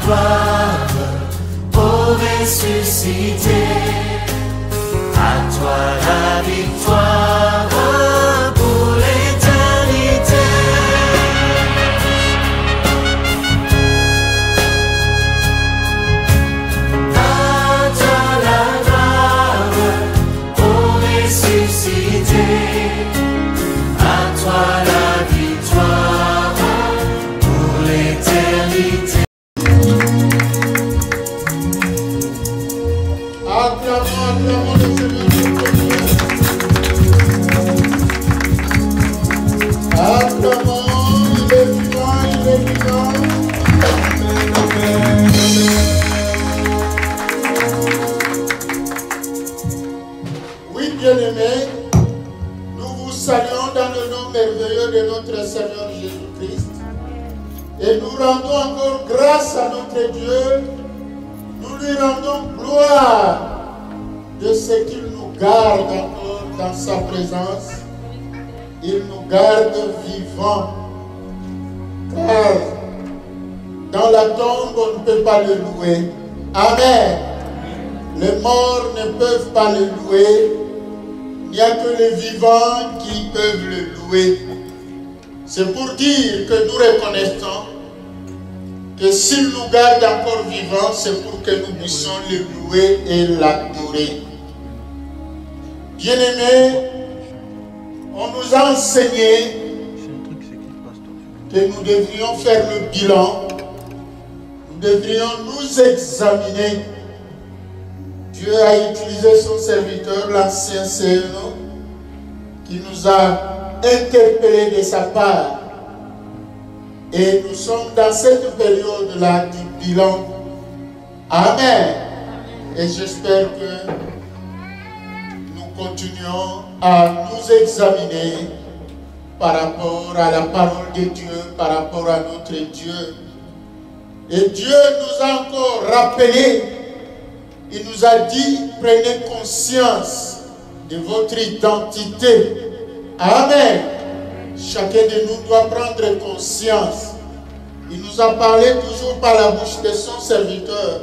gloire, ô ressuscité. À toi la victoire pour l'éternité. À toi la gloire, ô ressuscité. À toi la victoire pour l'éternité. Acclamons le Seigneur notre Dieu. Acclamons, il est vivant, il est vivant. Amen, amen, amen. Oui, bien-aimés, nous vous saluons dans le nom merveilleux de notre Seigneur Jésus-Christ. Et nous rendons encore grâce à notre Dieu. Nous lui rendons gloire de ce qu'il nous garde encore dans sa présence. Il nous garde vivants. Car dans la tombe, on ne peut pas le louer. Amen. Les morts ne peuvent pas le louer. Il n'y a que les vivants qui peuvent le louer. C'est pour dire que nous reconnaissons que s'il nous garde encore vivants, c'est pour que nous puissions le louer et l'adorer. Bien-aimés, on nous a enseigné que nous devrions faire le bilan, nous devrions nous examiner. Dieu a utilisé son serviteur, l'ancien CNO, qui nous a interpellés de sa part. Et nous sommes dans cette période-là du bilan. Amen. Et j'espère que nous continuons à nous examiner par rapport à la parole de Dieu, par rapport à notre Dieu. Et Dieu nous a encore rappelé, il nous a dit, prenez conscience de votre identité. Amen. Chacun de nous doit prendre conscience. Il nous a parlé toujours par la bouche de son serviteur.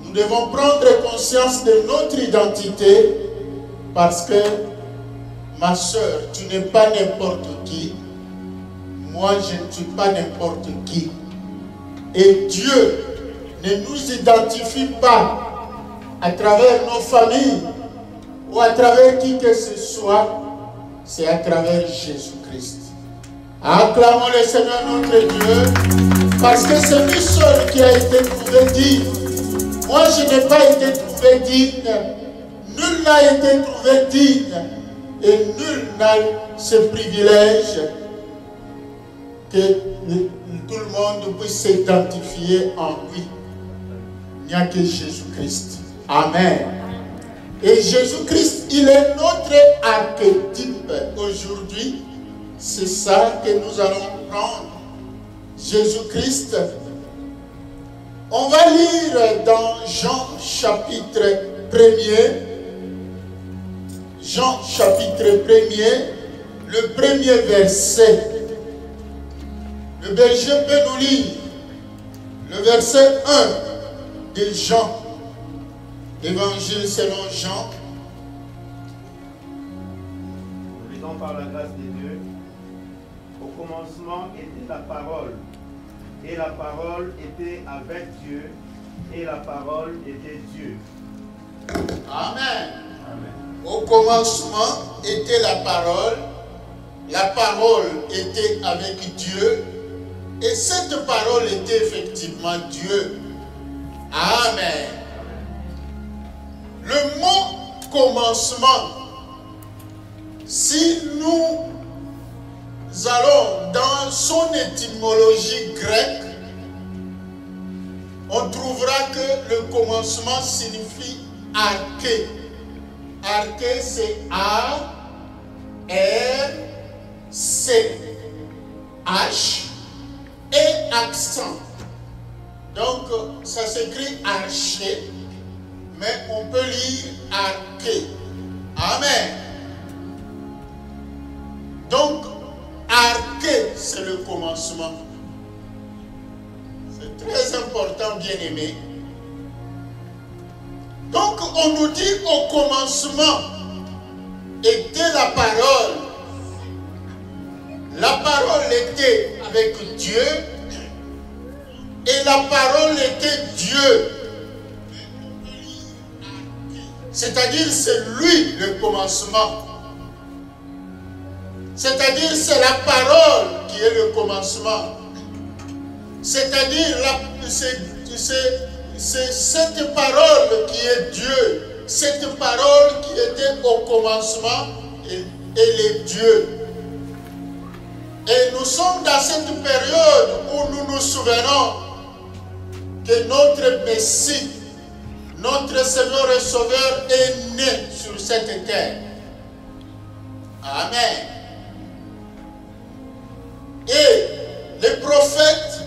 Nous devons prendre conscience de notre identité parce que, ma soeur, tu n'es pas n'importe qui. Moi, je ne suis pas n'importe qui. Et Dieu ne nous identifie pas à travers nos familles ou à travers qui que ce soit. C'est à travers Jésus-Christ. Acclamons le Seigneur notre Dieu, parce que c'est lui seul qui a été trouvé digne. Moi, je n'ai pas été trouvé digne. Nul n'a été trouvé digne. Et nul n'a ce privilège que tout le monde puisse s'identifier en lui. Il n'y a que Jésus-Christ. Amen. Et Jésus-Christ, il est notre archétype aujourd'hui. C'est ça que nous allons prendre. Jésus-Christ. On va lire dans Jean chapitre 1er. Jean chapitre 1er, le premier verset. Le berger peut nous lire le verset 1 de Jean. Évangile selon Jean. Nous lisons par la grâce de Dieu. Au commencement était la parole, et la parole était avec Dieu, et la parole était Dieu. Amen. Amen. Au commencement était la parole était avec Dieu, et cette parole était effectivement Dieu. Amen. Le mot commencement, si nous allons dans son étymologie grecque, on trouvera que le commencement signifie arché. Arché, c'est A, R, C, H et accent. Donc, ça s'écrit arché, mais on peut lire arché. Amen. Donc, arché, c'est le commencement. très important, bien-aimé. Donc, on nous dit au commencement était la parole. La parole était avec Dieu et la parole était Dieu. C'est-à-dire, c'est lui le commencement. C'est-à-dire, c'est la parole qui est le commencement. C'est-à-dire, c'est cette parole qui est Dieu. Cette parole qui était au commencement, elle est Dieu. Et nous sommes dans cette période où nous nous souvenons que notre Messie, notre Seigneur et Sauveur est né sur cette terre. Amen. Et les prophètes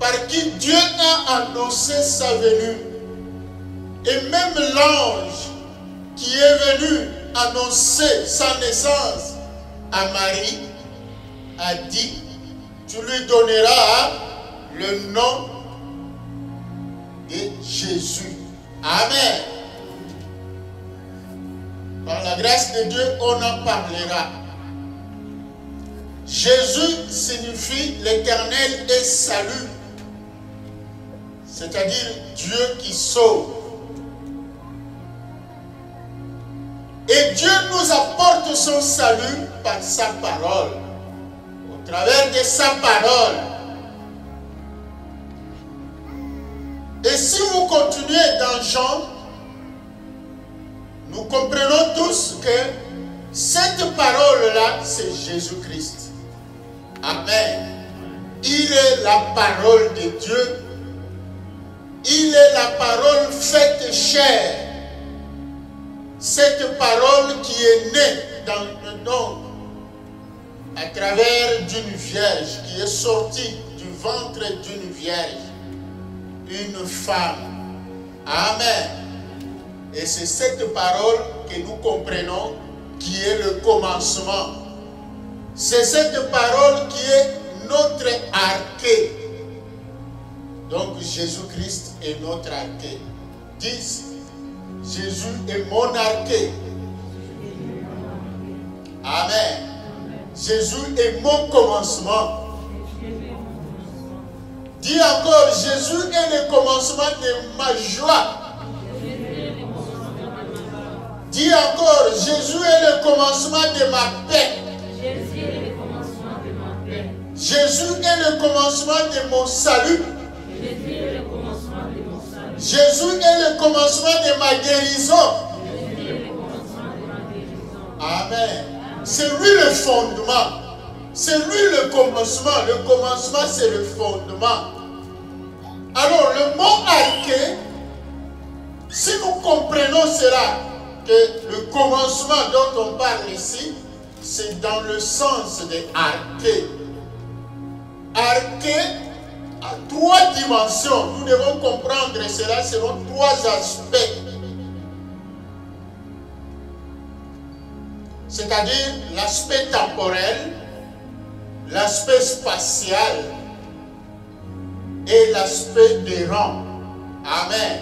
par qui Dieu a annoncé sa venue, et même l'ange qui est venu annoncer sa naissance à Marie, a dit, tu lui donneras le nom de Jésus. Amen. Par la grâce de Dieu, on en parlera. Jésus signifie l'Éternel est salut. C'est-à-dire Dieu qui sauve. Et Dieu nous apporte son salut par sa parole. Au travers de sa parole. Et si vous continuez dans Jean, nous comprenons tous que cette parole-là, c'est Jésus-Christ. Amen. Il est la parole de Dieu. Il est la parole faite chair. Cette parole qui est née dans le nom à travers d'une vierge, qui est sortie du ventre d'une vierge, une femme. Amen. Et c'est cette parole que nous comprenons qui est le commencement. C'est cette parole qui est notre arché. Donc Jésus-Christ est notre arché. 10. Jésus est mon arché. Amen. Jésus est mon commencement. Dis encore, Jésus est le commencement de ma joie. Dis encore, Jésus est le commencement de ma paix. Jésus est le commencement de mon salut. Jésus est le commencement de ma guérison. Amen. C'est lui le fondement. C'est lui le commencement. Le commencement, c'est le fondement. Alors, le mot arché, si nous comprenons cela, que le commencement dont on parle ici, c'est dans le sens de arché. Arché a 3 dimensions. Nous devons comprendre cela selon 3 aspects. C'est-à-dire l'aspect temporel, l'aspect spatial et l'aspect des rangs. Amen.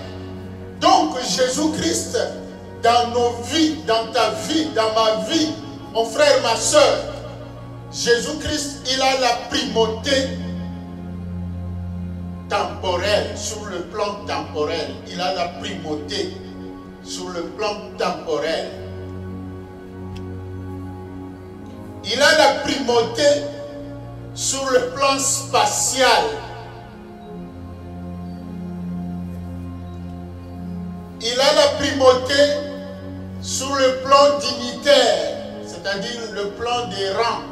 Donc Jésus-Christ, dans nos vies, dans ta vie, dans ma vie, mon frère, ma soeur, Jésus-Christ, il a la primauté temporelle, sur le plan temporel. Il a la primauté sur le plan temporel. Il a la primauté sur le plan spatial. Il a la primauté sur le plan dignitaire, c'est-à-dire le plan des rangs.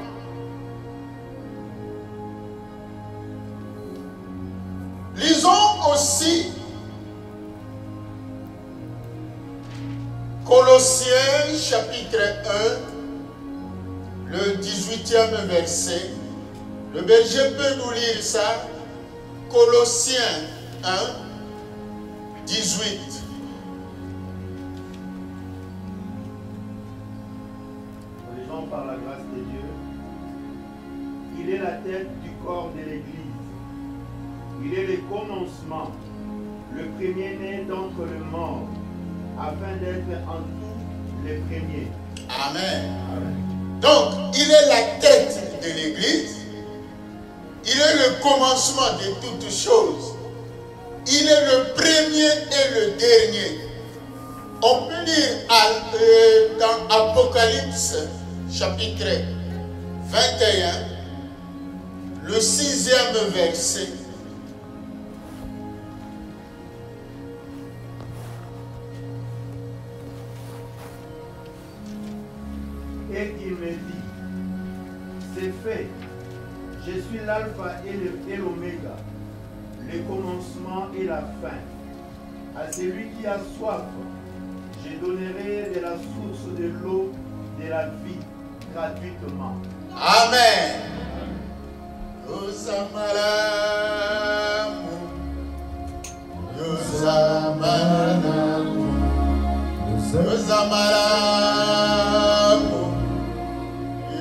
Lisons aussi Colossiens chapitre 1, le 18e verset. Le berger peut nous lire ça. Colossiens 1, 18. Par la grâce de Dieu, il est la tête du corps de l'Église. Il est le commencement, le premier-né d'entre les morts, afin d'être en tout les premiers. Amen. Donc, il est la tête de l'Église. Il est le commencement de toutes choses. Il est le premier et le dernier. On peut lire dans Apocalypse, chapitre 21, le 6e verset. Et il me dit, c'est fait, je suis l'alpha et l'oméga, le commencement et la fin. À celui qui a soif, je donnerai de la source de l'eau de la vie gratuitement. Amen. Yosamalamu, Yosamalamu, Yosamalamu,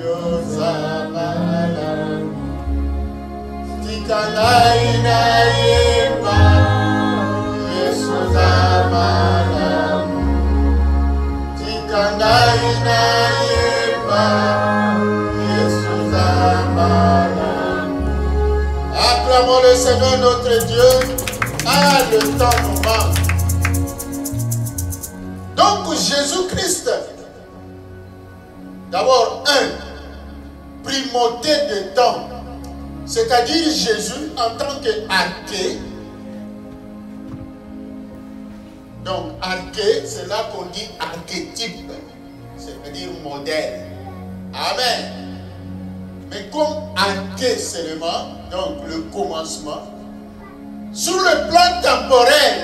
Yosamalamu, Tikanaina yeba, Yesusamalamu, Tikanaina yeba, Yesusamalamu. Acclamons le Seigneur notre Dieu. Ah, le temps nous manque. Donc Jésus-Christ, d'abord primauté de temps, c'est-à-dire Jésus en tant qu'arché. Donc arché, c'est là qu'on dit archétype, c'est-à-dire modèle. Amen. Mais comme arché seulement, donc le commencement, sur le plan temporel,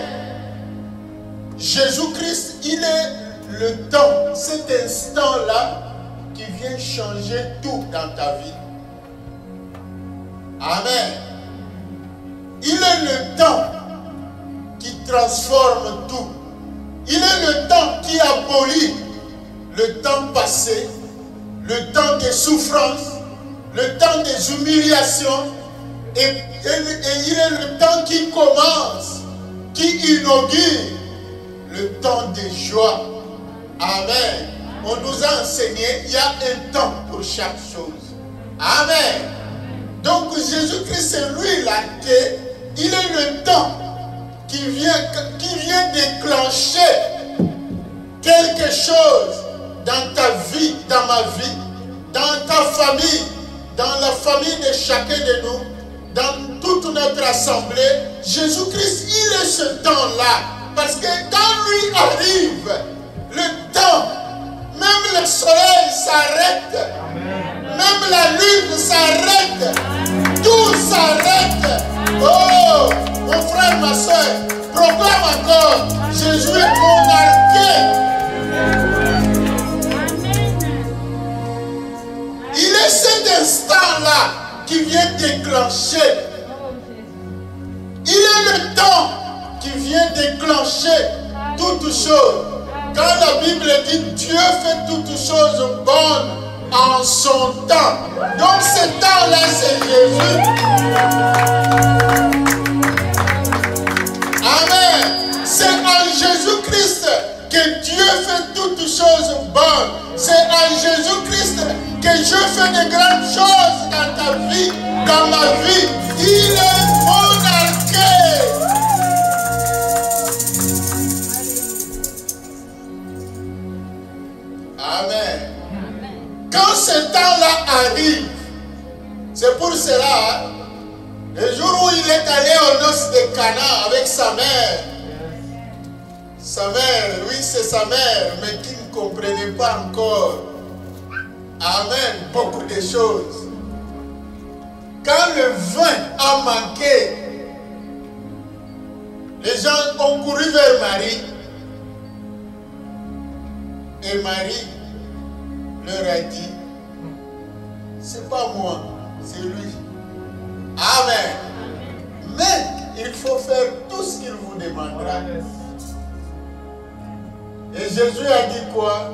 Jésus-Christ, il est le temps, cet instant-là, qui vient changer tout dans ta vie. Amen. Il est le temps qui transforme tout. Il est le temps qui abolit le temps passé, le temps des souffrances, le temps des humiliations, et il est le temps qui commence, qui inaugure le temps de joie. Amen. On nous a enseigné, il y a un temps pour chaque chose. Amen. Donc Jésus-Christ, c'est lui là, il est le temps qui vient déclencher quelque chose dans ta vie, dans ma vie, dans ta famille, dans la famille de chacun de nous, dans toute notre assemblée. Jésus-Christ, il est ce temps-là. Parce que quand lui arrive, le temps, même le soleil s'arrête, même la lune s'arrête, tout s'arrête. Oh, mon frère, ma soeur, proclame encore, Jésus est mon arché. Il est cet instant-là qui vient déclencher. Il est le temps qui vient déclencher toutes choses. Quand la Bible dit Dieu fait toutes choses bonnes en son temps. Donc ce temps-là, c'est Jésus. Amen. C'est en Jésus-Christ que Dieu fait toutes choses bonnes. C'est en Jésus-Christ que je fais de grandes choses dans ta vie, dans ma vie. Il est mon arché. Amen. Quand ce temps-là arrive, c'est pour cela, le jour où il est allé aux noces de Cana avec sa mère, oui c'est sa mère, mais qui ne comprenait pas encore, amen, beaucoup de choses. Quand le vin a manqué, les gens ont couru vers Marie, et Marie leur a dit, c'est pas moi, c'est lui. Amen. Mais il faut faire tout ce qu'il vous demandera. Et Jésus a dit quoi?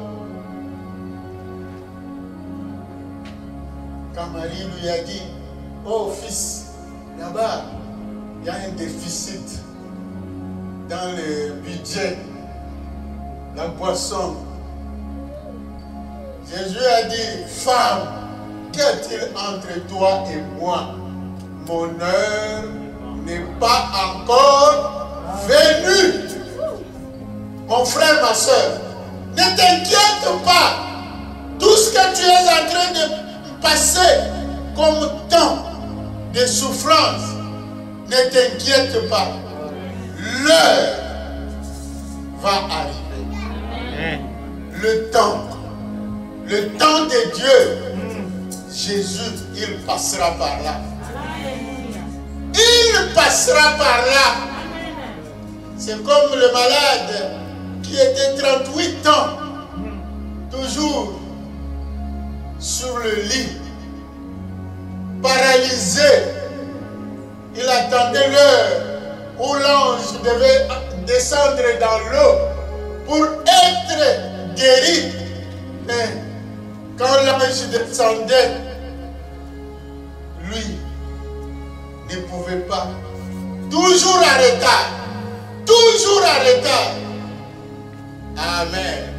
Quand Marie lui a dit, oh fils, là-bas, il y a un déficit dans le budget, la boisson. Jésus a dit, femme, qu'est-il entre toi et moi? Mon heure n'est pas encore venue. Mon frère, ma soeur, ne t'inquiète pas. Tout ce que tu es en train de passer comme temps de souffrance, ne t'inquiète pas. L'heure va arriver. Le temps de Dieu, Jésus, il passera par là. Il passera par là. C'est comme le malade qui était 38 ans, toujours sur le lit, paralysé. Il attendait l'heure où l'ange devait descendre dans l'eau pour être guéri. Mais quand l'ange descendait, lui ne pouvait pas. Toujours en retard. Toujours en retard. Amen.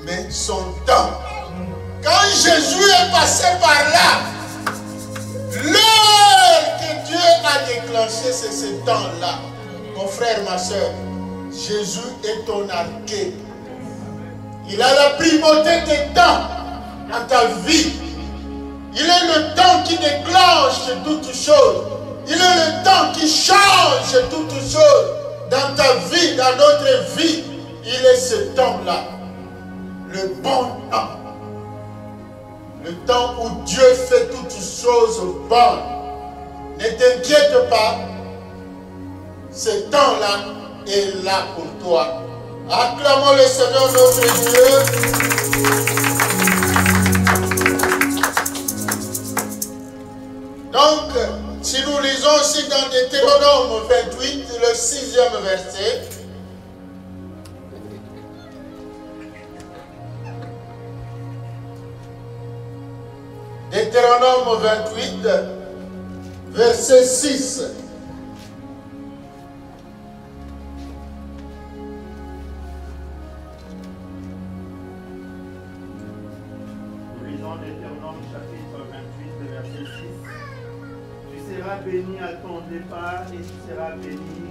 Mais son temps, quand Jésus est passé par là, l'heure que Dieu a déclenchée, c'est ce temps-là. Mon frère, ma soeur, Jésus est ton arché. Il a la primauté des temps dans ta vie. Il est le temps qui déclenche toutes choses. Il est le temps qui change toutes choses dans ta vie, dans notre vie. Il est ce temps-là, le bon temps. Le temps où Dieu fait toutes choses bonnes. Ne t'inquiète pas, ce temps-là est là pour toi. Acclamons le Seigneur notre Dieu. Donc, si nous lisons aussi dans Deutéronome 28, le 6e verset. Deutéronome 28, verset 6. Nous lisons Deutéronome chapitre 28, verset 6. Tu seras béni à ton départ et tu seras béni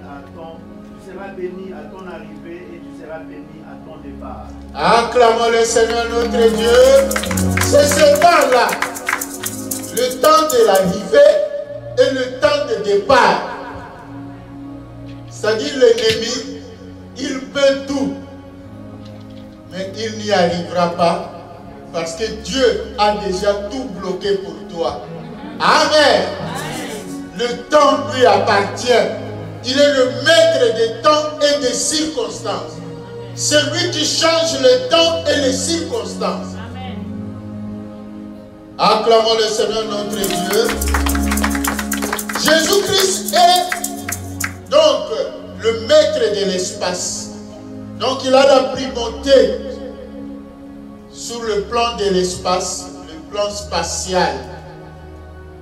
à ton arrivée et tu seras béni à ton départ. Acclamons le Seigneur notre Dieu. C'est ce temps-là, le temps de l'arrivée et le temps de départ. C'est-à-dire l'ennemi, il peut tout, mais il n'y arrivera pas parce que Dieu a déjà tout bloqué pour toi. Amen. Le temps lui appartient. Il est le maître des temps et des circonstances. C'est lui qui change le temps et les circonstances. Amen. Acclamons le Seigneur notre Dieu. Jésus-Christ est donc le maître de l'espace. Donc il a la primauté sur le plan de l'espace, le plan spatial.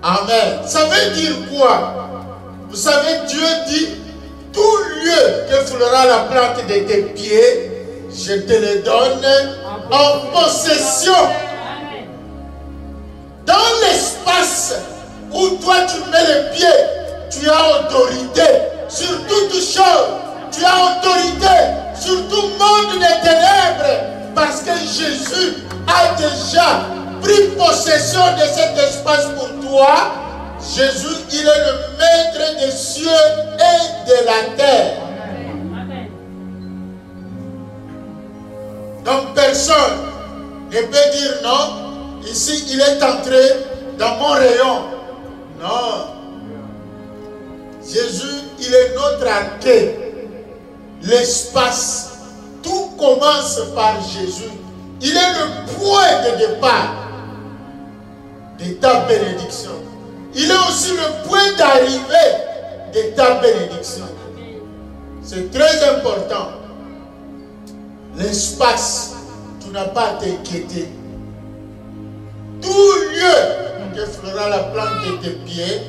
Amen. Ça veut dire quoi? Vous savez, Dieu dit, tout lieu que foulera la plante de tes pieds, je te le donne en possession. Dans l'espace où toi tu mets les pieds, tu as autorité sur toutes choses. Tu as autorité sur tout monde des ténèbres parce que Jésus a déjà pris possession de cet espace pour toi. Jésus, il est le maître des cieux et de la terre. Amen. Donc personne ne peut dire non, ici il est entré dans mon rayon. Non. Jésus, il est notre arché. L'espace, tout commence par Jésus. Il est le point de départ de ta bénédiction. Il est aussi le point d'arrivée de ta bénédiction. C'est très important. L'espace, tu n'as pas à t'inquiéter. Tout lieu que fera la plante de tes pieds,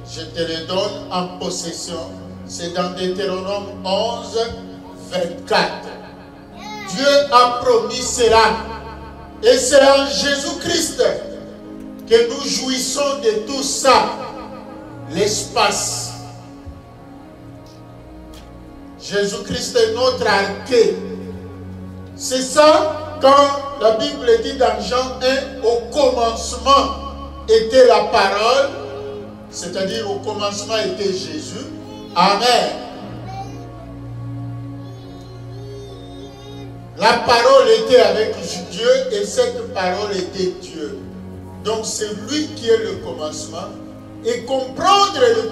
je te le donne en possession. C'est dans Deutéronome 11, 24. Dieu a promis cela. Et c'est en Jésus-Christ que nous jouissons de tout ça. L'espace. Jésus-Christ est notre arché. C'est ça quand la Bible dit dans Jean 1, au commencement était la parole, c'est-à-dire au commencement était Jésus. Amen. La parole était avec Dieu et cette parole était Dieu. Donc c'est lui qui est le commencement. Et comprendre le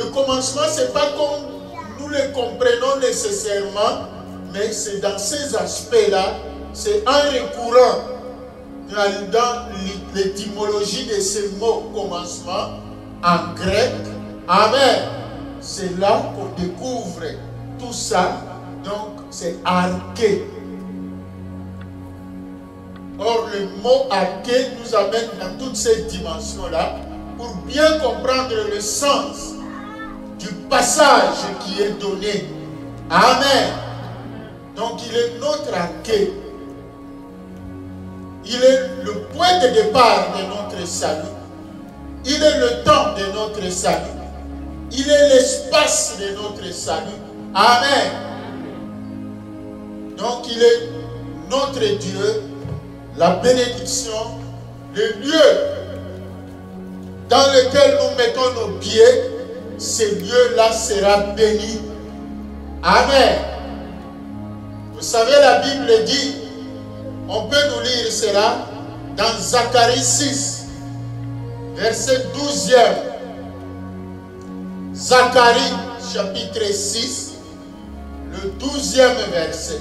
commencement c'est pas comme nous le comprenons nécessairement, mais c'est dans ces aspects-là, c'est en recourant dans l'étymologie de ce mot commencement en grec. Amen. C'est là qu'on découvre tout ça. Donc c'est arché. Or le mot arché nous amène dans toutes ces dimensions-là pour bien comprendre le sens du passage qui est donné. Amen. Donc il est notre arché. Il est le point de départ de notre salut. Il est le temps de notre salut. Il est l'espace de notre salut. Amen. Donc il est notre Dieu, la bénédiction, le lieu dans lequel nous mettons nos pieds, ce lieu-là sera béni. Amen. Vous savez, la Bible dit, on peut nous lire cela dans Zacharie 6, verset 12e. Zacharie, chapitre 6, le 12e verset.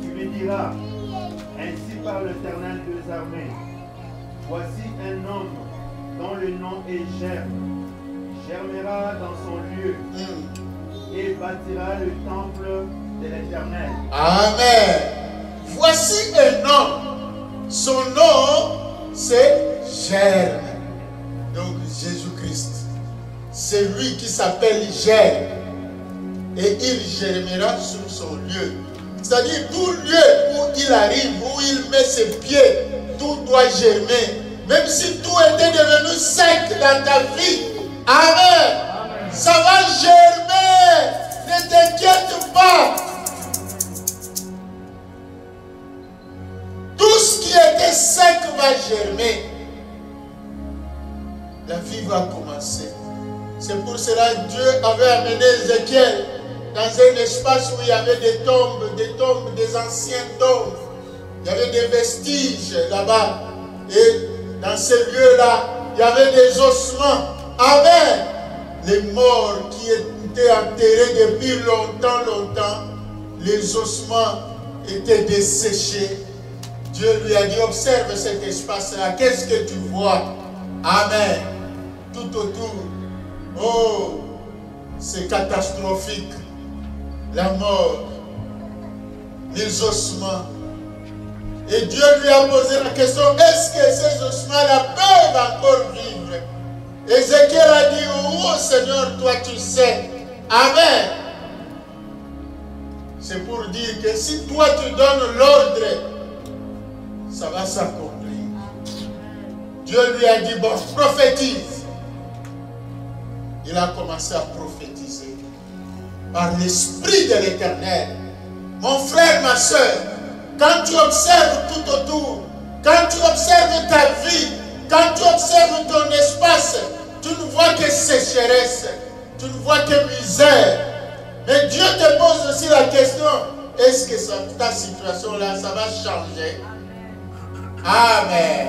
Tu me diras, ainsi parle l'Éternel des armées, voici un homme dont le nom est Germe, germera dans son lieu et bâtira le temple de l'Éternel. Amen. Voici un homme, son nom c'est Germe, donc Jésus-Christ. C'est lui qui s'appelle Germe et il germera sur son lieu. C'est-à-dire tout lieu où il arrive, où il met ses pieds, tout doit germer. Même si tout était devenu sec dans ta vie. Amen. Amen. Ça va germer. Ne t'inquiète pas. Tout ce qui était sec va germer. La vie va commencer. C'est pour cela que Dieu avait amené Ézéchiel dans un espace où il y avait des tombes, des anciennes tombes. Il y avait des vestiges là-bas. Et dans ces lieux-là, il y avait des ossements. Amen. Les morts qui étaient enterrés depuis longtemps, les ossements étaient desséchés. Dieu lui a dit, observe cet espace-là. Qu'est-ce que tu vois? Amen. Tout autour. Oh, c'est catastrophique. La mort, les ossements. Et Dieu lui a posé la question, est-ce que ces ossements-là peuvent encore vivre? Ézéchiel a dit, oh Seigneur, toi tu sais. Amen. C'est pour dire que si toi tu donnes l'ordre, ça va s'accomplir. Dieu lui a dit, bon, prophétise. Il a commencé à prophétiser par l'Esprit de l'Éternel. Mon frère, ma soeur, quand tu observes tout autour, quand tu observes ta vie, quand tu observes ton espace, tu ne vois que sécheresse, tu ne vois que misère. Mais Dieu te pose aussi la question, est-ce que ta situation-là, ça va changer? Amen.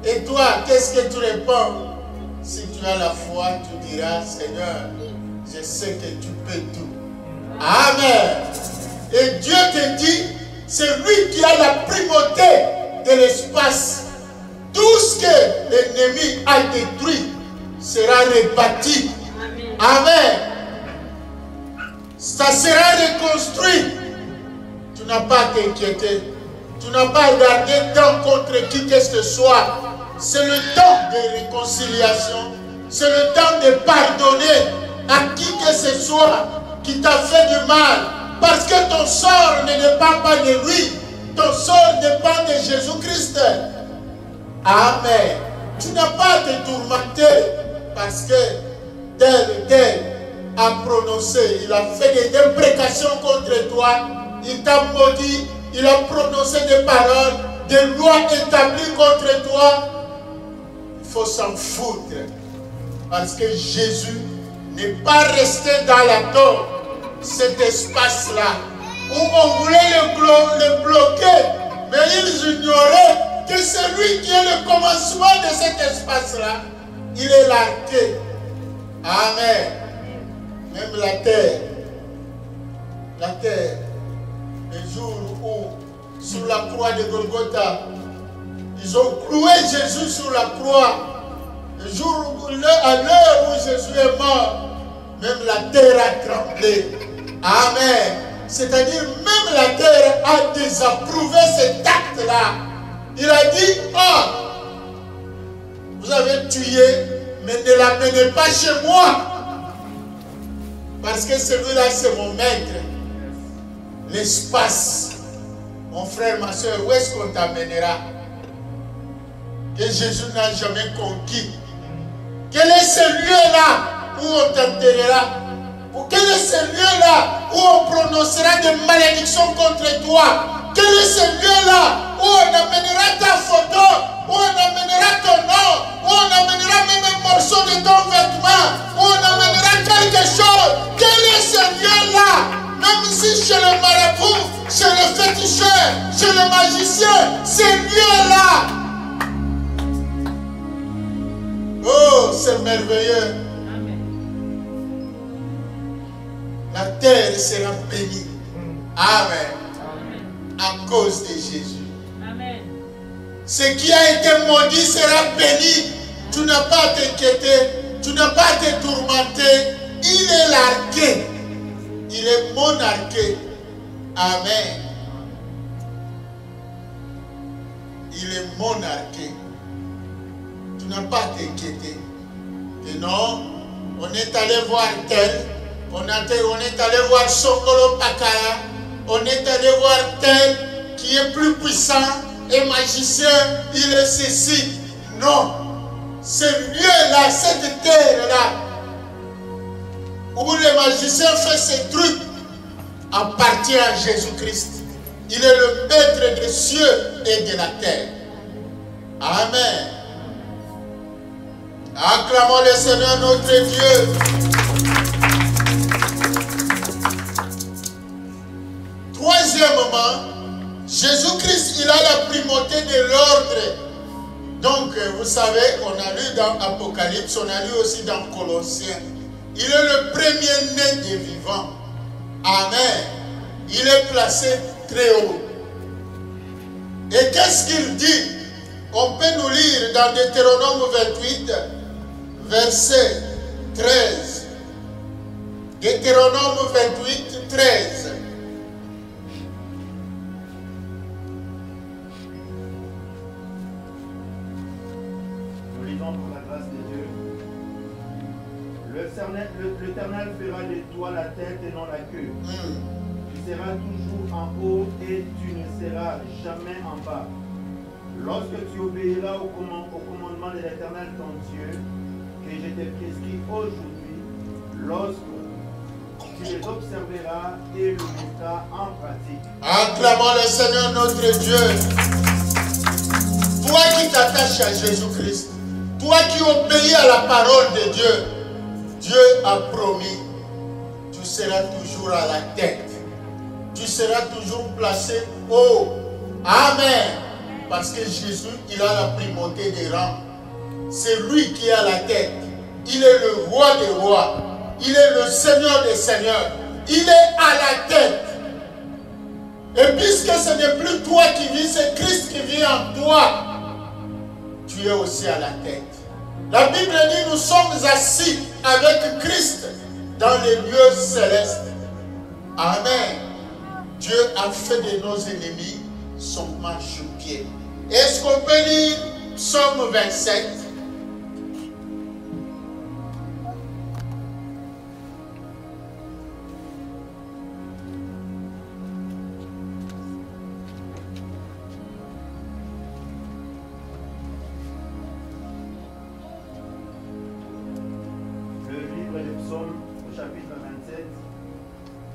Et toi, qu'est-ce que tu réponds? Si tu as la foi, tu diras, Seigneur, je sais que tu peux tout. Amen. Et Dieu te dit, c'est lui qui a la primauté de l'espace. Tout ce que l'ennemi a détruit sera rebâti. Amen. Ça sera reconstruit. Tu n'as pas à t'inquiéter. Tu n'as pas regardé tant contre qui que ce soit. C'est le temps de réconciliation. C'est le temps de pardonner à qui que ce soit qui t'a fait du mal. Parce que ton sort ne dépend pas de lui. Ton sort dépend de Jésus-Christ. Amen. Tu n'as pas à te tourmenter parce que tel et tel a prononcé, il a fait des imprécations contre toi, il t'a maudit, il a prononcé des paroles, des lois établies contre toi. Il faut s'en foutre parce que Jésus n'est pas resté dans la tombe, cet espace-là où on voulait le bloquer, mais ils ignoraient que celui qui est le commencement de cet espace-là, il est l'arqué. Amen. Même la terre, le jour où, sur la croix de Golgotha, ils ont cloué Jésus sur la croix. Le jour où, à l'heure où Jésus est mort, même la terre a tremblé. Amen. C'est-à-dire, même la terre a désapprouvé cet acte-là. Il a dit, oh, vous avez tué, mais ne l'amenez pas chez moi. Parce que celui-là, c'est mon maître. L'espace. Mon frère, ma soeur, où est-ce qu'on t'amènera? Que Jésus n'a jamais conquis. Quel est ce lieu-là où on t'enterrera? Quel est ce lieu-là où on prononcera des malédictions contre toi? Quel est ce lieu-là où on amènera ta photo, où on amènera ton nom, où on amènera même un morceau de ton vêtement, où on amènera quelque chose? Quel est ce lieu-là? Même si chez le marabout, chez le féticheur, chez le magicien, ce lieu-là. Oh, c'est merveilleux. La terre sera bénie. Amen. À cause de Jésus. Amen. Ce qui a été maudit sera béni. Tu n'as pas à t'inquiéter. Tu n'as pas à te tourmenter. Il est l'arqué. Il est mon arqué. Amen. Il est mon arqué. Tu n'as pas à t'inquiéter. Et non, on est allé voir tel. On est allé voir Songolo Pakara. On est allé voir tel qui est plus puissant et magicien. Il est ceci. Non. Ce lieu-là, cette terre-là, où le magicien fait ses trucs, appartient à Jésus-Christ. Il est le maître des cieux et de la terre. Amen. Acclamons le Seigneur notre Dieu. Troisièmement, Jésus-Christ, il a la primauté de l'ordre. Donc, vous savez, on a lu dans Apocalypse, on a lu aussi dans Colossiens. Il est le premier-né des vivants. Amen. Il est placé très haut. Et qu'est-ce qu'il dit? On peut nous lire dans Deutéronome 28, verset 13. Deutéronome 28, 13. L'Éternel fera de toi la tête et non la queue. Tu seras toujours en haut et tu ne seras jamais en bas. Lorsque tu obéiras au commandement de l'Éternel ton Dieu, que je t'ai prescrit aujourd'hui, lorsque tu les observeras et le mettras en pratique. Acclamons le Seigneur notre Dieu. Toi qui t'attaches à Jésus-Christ, toi qui obéis à la parole de Dieu, Dieu a promis, tu seras toujours à la tête. Tu seras toujours placé haut. Amen. Parce que Jésus, il a la primauté des rangs. C'est lui qui a la tête. Il est le roi des rois. Il est le Seigneur des seigneurs. Il est à la tête. Et puisque ce n'est plus toi qui vis, c'est Christ qui vit en toi, tu es aussi à la tête. La Bible dit, nous sommes assis avec Christ dans les lieux célestes. Amen. Dieu a fait de nos ennemis son marchepied. Est-ce qu'on peut lire Psaume 27?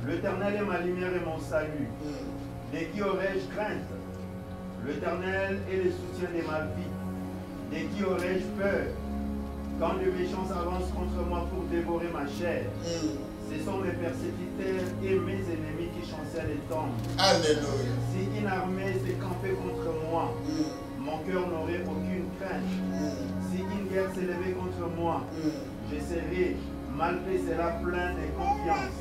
L'Éternel est ma lumière et mon salut. De qui aurais-je crainte? L'Éternel est le soutien de ma vie. De qui aurais-je peur? Quand les méchants s'avancent contre moi pour dévorer ma chair, ce sont mes persécuteurs et mes ennemis qui chancellent et tombent. Alléluia. Si une armée s'est campée contre moi, mon cœur n'aurait aucune crainte. Si une guerre s'est levée contre moi, je serai, malgré cela, plein de confiance.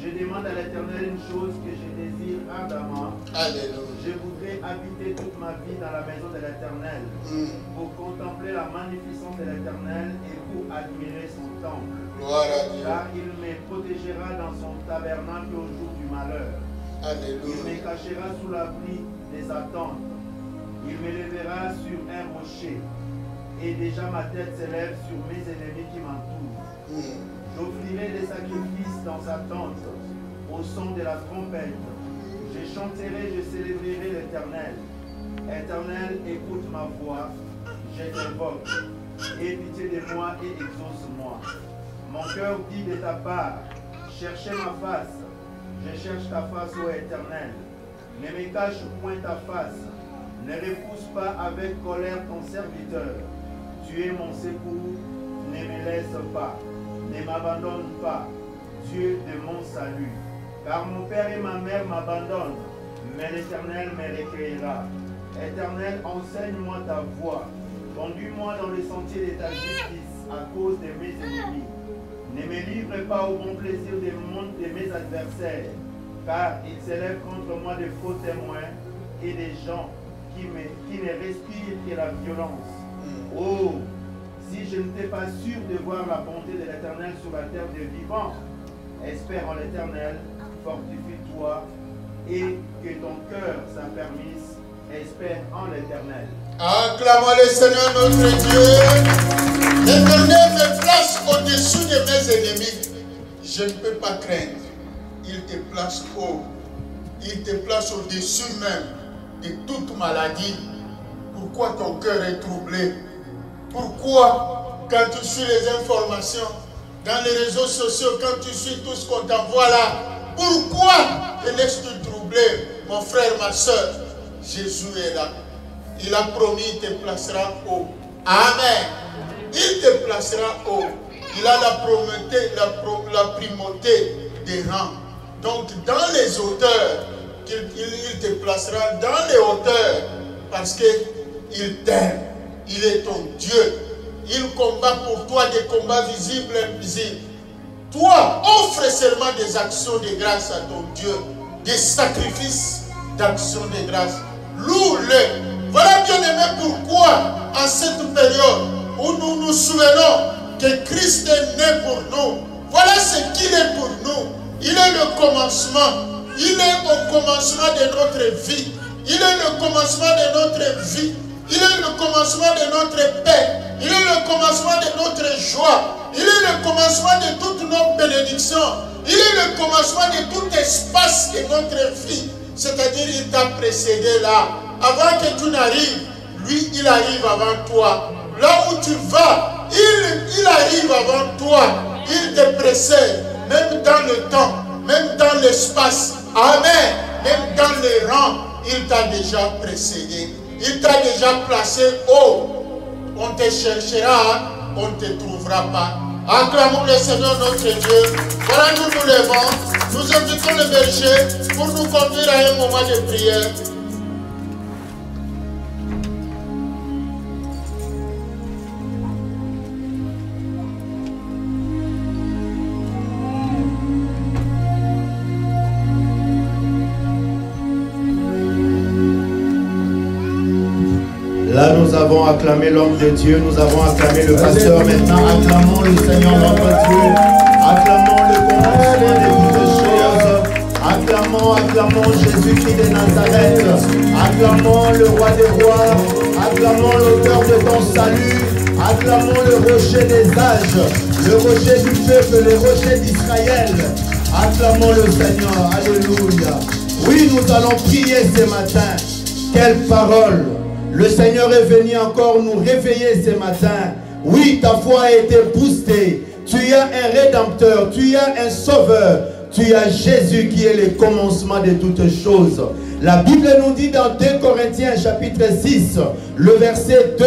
Je demande à l'Éternel une chose que je désire ardemment. Alléluia. Je voudrais habiter toute ma vie dans la maison de l'Éternel pour contempler la magnificence de l'Éternel et pour admirer son temple. Gloire à Dieu. Car il me protégera dans son tabernacle au jour du malheur. Alléluia. Il me cachera sous l'abri des attentes. Il me lèvera sur un rocher. Et déjà ma tête s'élève sur mes ennemis qui m'entourent. J'offrirai des sacrifices dans sa tente, au son de la trompette. Je chanterai, je célébrerai l'Éternel. Éternel, écoute ma voix, je t'invoque. Aie pitié de moi et exauce-moi. Mon cœur dit de ta part, cherchez ma face. Je cherche ta face, ô Éternel. Ne me cache point ta face. Ne repousse pas avec colère ton serviteur. Tu es mon secours, ne me laisse pas. Ne m'abandonne pas, Dieu de mon salut. Car mon père et ma mère m'abandonnent, mais l'Éternel me recueillera. Éternel, enseigne-moi ta voie. Conduis-moi dans les sentiers de ta justice à cause de mes ennemis. Ne me livre pas au bon plaisir des mondes de mes adversaires, car ils s'élèvent contre moi de faux témoins et des gens qui ne respirent que la violence. Oh, si je n'étais pas sûr de voir la bonté de l'Éternel sur la terre des vivants, espère en l'Éternel, fortifie-toi et que ton cœur s'affermisse, espère en l'Éternel. Acclamons le Seigneur notre Dieu. L'Éternel me place au-dessus de mes ennemis. Je ne peux pas craindre. Il te place haut. Il te place au-dessus même de toute maladie. Pourquoi ton cœur est troublé? Pourquoi, quand tu suis les informations dans les réseaux sociaux, quand tu suis tout ce qu'on t'envoie là, pourquoi te laisses-tu troubler, mon frère, ma soeur? Jésus est là. Il a promis, il te placera haut. Amen. Il te placera haut. Il a la primauté des rangs. Donc, dans les hauteurs, il te placera dans les hauteurs parce qu'il t'aime. Il est ton Dieu. Il combat pour toi des combats visibles et invisibles. Toi, offre seulement des actions de grâce à ton Dieu. Des sacrifices d'actions de grâce. Loue-le. Voilà, bien aimé, pourquoi en cette période où nous nous souvenons que Christ est né pour nous. Voilà ce qu'il est pour nous. Il est le commencement. Il est au commencement de notre vie. Il est le commencement de notre vie. Il est le commencement de notre paix. Il est le commencement de notre joie. Il est le commencement de toutes nos bénédictions. Il est le commencement de tout espace de notre vie. C'est-à-dire, il t'a précédé là. Avant que tu n'arrives, lui, il arrive avant toi. Là où tu vas, il arrive avant toi. Il te précède, même dans le temps, même dans l'espace. Amen. Même dans les rangs, il t'a déjà précédé. Il t'a déjà placé haut. On te cherchera, on ne te trouvera pas. Acclamons le Seigneur notre Dieu. Voilà, nous nous levons. Nous invitons le berger pour nous conduire à un moment de prière. Là, nous avons acclamé l'homme de Dieu, nous avons acclamé le pasteur. Maintenant, acclamons le Seigneur notre Dieu. Acclamons le commencement de toutes choses. Acclamons acclamons Jésus-Christ de Nazareth, acclamons le roi des rois, acclamons l'auteur de ton salut, acclamons le rocher des âges, le rocher du peuple, le rocher d'Israël. Acclamons le Seigneur, alléluia. Oui, nous allons prier ce matin. Quelle parole! Le Seigneur est venu encore nous réveiller ce matin. Oui, ta foi a été boostée. Tu as un rédempteur, tu as un sauveur. Tu as Jésus qui est le commencement de toutes choses. La Bible nous dit dans 2 Corinthiens chapitre 6, le verset 2.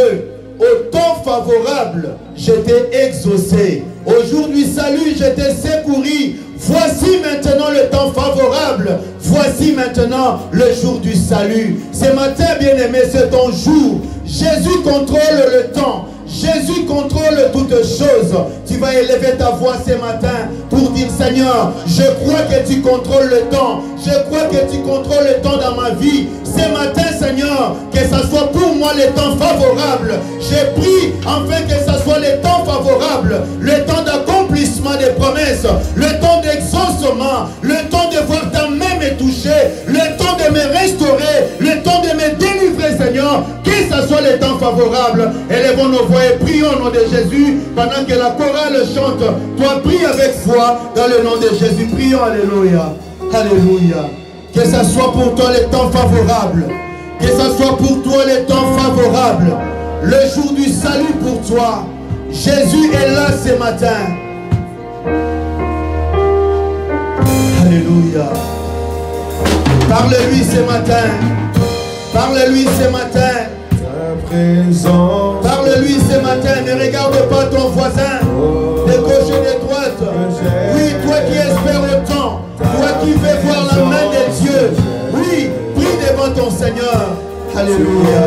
Au temps favorable, je t'ai exaucé. Au jour du salut, je t'ai secouru. Voici maintenant le temps favorable. Voici maintenant le jour du salut. Ce matin, bien-aimé, c'est ton jour. Jésus contrôle le temps. Jésus contrôle toutes choses. Tu vas élever ta voix ce matin pour dire: Seigneur, je crois que tu contrôles le temps. Je crois que tu contrôles le temps dans ma vie. Ce matin, Seigneur, que ce soit pour moi le temps favorable. Je prie afin que ce soit le temps favorable, le temps d'accomplissement des promesses, le temps d'exaucement, le temps de voir ta main me toucher, le temps de me restaurer, le temps de me délivrer, Seigneur. Que ce soit le temps favorable. Élevons nos voix et prions au nom de Jésus pendant que la chorale chante. Toi, prie avec foi dans le nom de Jésus. Prions, alléluia. Alléluia. Que ce soit pour toi le temps favorable. Que ce soit pour toi le temps favorable. Le jour du salut pour toi. Jésus est là ce matin. Alléluia. Parle-lui ce matin. Parle-lui ce matin. Parle-lui ce matin. Ne regarde pas ton voisin de gauche et de droite. Oui, toi qui espères le temps. Toi qui veux voir la main de Dieu. Oui, prie devant ton Seigneur. Alléluia.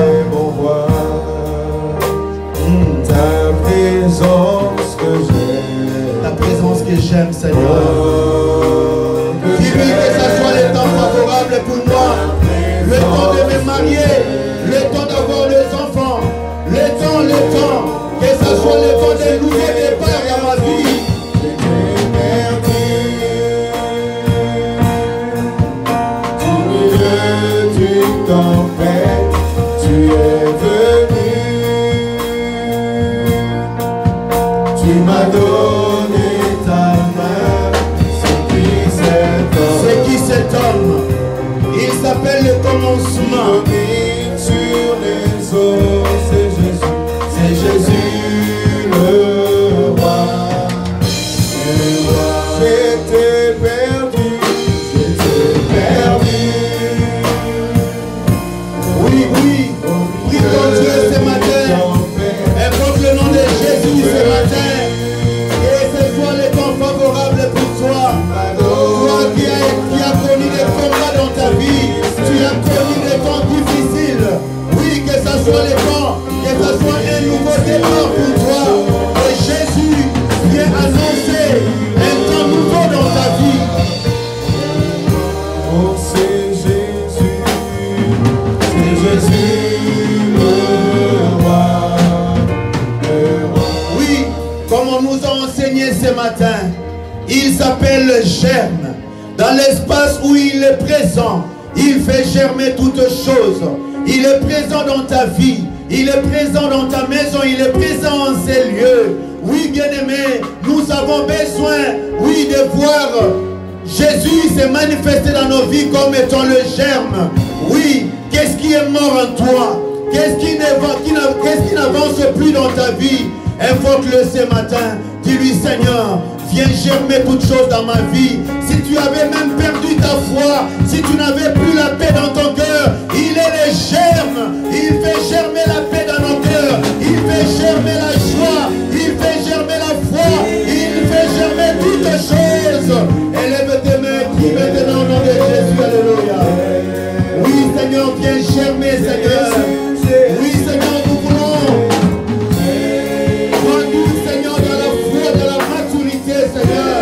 Ta présence que j'aime. Ta présence que j'aime, Seigneur. Dis-lui que ce soit le temps favorable pour moi. Le temps de me marier. Le temps d'avoir des enfants. Le temps. Que ce soit le temps de nouveaux départs dans ma vie. Tempête, tu es venu, tu m'as donné ta main. C'est qui cet homme? Il s'appelle le commencement. Sur les eaux, c'est Jésus le roi. J'étais perdu. Oui, prie ton Dieu ce matin. Invoque le nom de Jésus ce matin. Et ce soit le temps favorable pour toi. Toi qui as connu des combats dans ta vie. Tu as connu des temps difficiles. Oui, que ce soit le temps, que ce soit un nouveau départ pour toi. Et Jésus vient annoncer un temps nouveau dans ta vie. Oh, c'est Jésus le roi. Oui, comme on nous a enseigné ce matin, il s'appelle le germe. Dans l'espace où il est présent, il fait germer toutes choses. Il est présent dans ta vie. Il est présent dans ta maison. Il est présent en ces lieux. Oui, bien-aimés, nous avons besoin, oui, de voir Jésus se manifester dans nos vies comme étant le germe. Oui, qu'est-ce qui est mort en toi? Qu'est-ce qui n'avance plus dans ta vie? Invoque-le ce matin. Dis-lui: Seigneur, viens germer toutes choses dans ma vie. Si tu avais même perdu ta foi, si tu n'avais plus la paix dans ton cœur, il est le germe. Il fait germer la paix dans nos cœurs. Il fait germer la joie. Il fait germer la foi. Il fait germer toutes choses. Élève tes mains, prie maintenant au nom de Jésus. Alléluia. Oui, Seigneur, viens germer, Seigneur. Oui, Seigneur, nous voulons grandir, Seigneur, dans la foi, dans la maturité, Seigneur.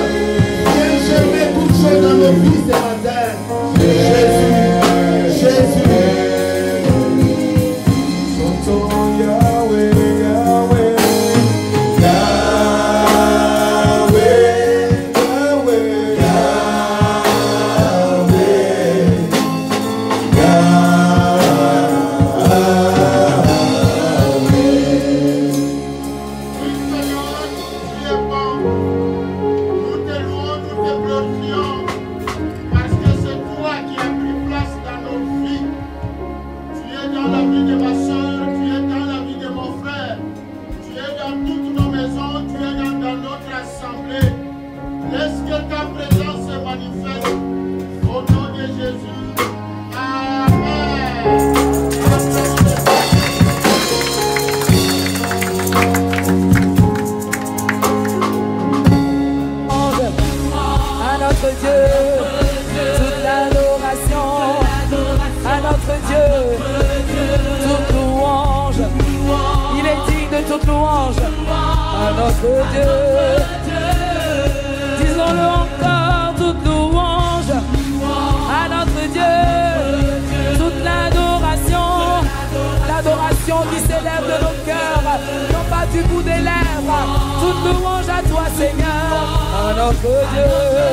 Viens germer toutes choses dans nos vies ce matin. Jésus. Chantons toute louange à notre Dieu. Disons-le encore, toute louange à notre Dieu. Toute l'adoration, l'adoration qui s'élève de nos cœurs, non pas du bout des lèvres. Toute louange à toi, Seigneur, à notre Dieu.